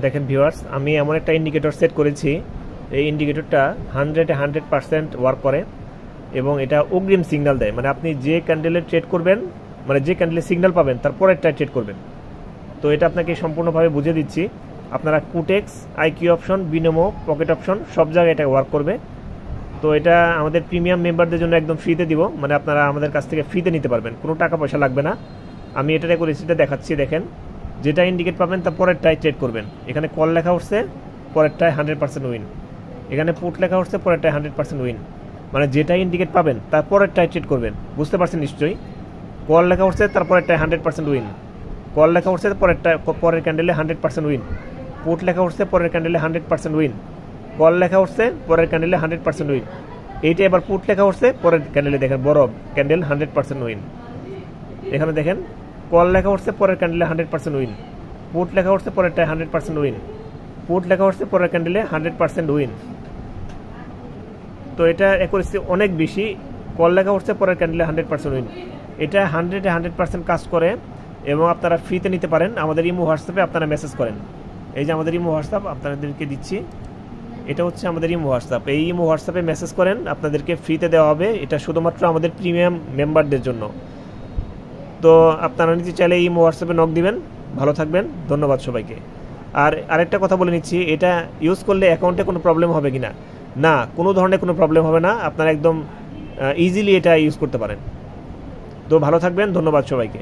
দেখেন ভিউয়ার্স, আমি এমন একটা ইন্ডিকেটর সেট করেছি, এই ইন্ডিকেটরটা 100% ওয়ার্ক করে এবং এটা অগ্রিম সিগন্যাল দেয়। মানে আপনি যে ক্যান্ডেলে ট্রেড করবেন, মানে যে ক্যান্ডেলে সিগন্যাল পাবেন তারপরেরটা ট্রেড করবেন। তো এটা আপনাকে সম্পূর্ণভাবে বুঝিয়ে দিচ্ছি। আপনারা কুটেক্স, আইকিউ অপশন, বিনোমো, পকেট অপশন সব জায়গায় এটা ওয়ার্ক করবে। তো এটা আমাদের প্রিমিয়াম মেম্বারদের জন্য একদম ফ্রিতে দিব, মানে আপনারা আমাদের কাছ থেকে ফ্রিতে নিতে পারবেন, কোনো টাকা পয়সা লাগবে না। আমি এটা রেগুলেশনটা দেখাচ্ছি, দেখেন যেটা ইন্ডিকেট পাবেন তার পরেরটাই ট্রেড করবেন। এখানে কল লেখা উঠছে, পরেরটায় 100% উইন। এখানে পুট লেখা উঠছে, পরেরটায় 100% উইন। মানে যেটা ইন্ডিকেট পাবেন তার পরেরটাই ট্রেড করবেন, বুঝতে পারছেন নিশ্চয়ই। কল লেখা উঠছে তার পরেরটায় 100% উইন, কল লেখা উঠছে পরের ক্যান্ডেলে 100% উইন, পুট লেখা উঠছে পরের ক্যান্ডেলে 100% উইন, কল লেখা উঠছে পরের ক্যান্ডেলে 100% উইন। এইটা এবার পুট লেখা উঠছে পরের ক্যান্ডেলে, দেখেন বড় ক্যান্ডেল 100% উইন। এখানে দেখেন কল লেখা উঠছে পরের ক্যান্ডেলে 100% উইন, পুট লেখা উঠছে পরেরটায় 100% উইন, পুট লেখা উঠছে পরের ক্যান্ডেলে 100% উইন। তো এটা অ্যাকুরেসি অনেক বেশি। কল লেখা উঠছে পরের ক্যান্ডেলে 100% উইন। এটা 100% কাজ করে এবং আপনারা ফ্রিতে নিতে পারেন। আমাদের ইমো হোয়াটসঅ্যাপে আপনারা মেসেজ করেন। এই যে আমাদের ইমো হোয়াটসঅ্যাপ আপনাদেরকে দিচ্ছি, এটা হচ্ছে আমাদের ইমো হোয়াটসঅ্যাপ। এই ইমো হোয়াটসঅ্যাপে মেসেজ করেন, আপনাদেরকে ফ্রিতে দেওয়া হবে। এটা শুধুমাত্র আমাদের প্রিমিয়াম মেম্বারদের জন্য। তো আপনারা নিতে চাইলে এই ইমো হোয়াটসঅ্যাপে নক দিবেন। ভালো থাকবেন, ধন্যবাদ সবাইকে। আর আরেকটা কথা বলে নিচ্ছি, এটা ইউজ করলে অ্যাকাউন্টে কোনো প্রবলেম হবে কিনা, না, কোনো ধরনের কোনো প্রবলেম হবে না। আপনারা একদম ইজিলি এটা ইউজ করতে পারেন। তো ভালো থাকবেন, ধন্যবাদ সবাইকে।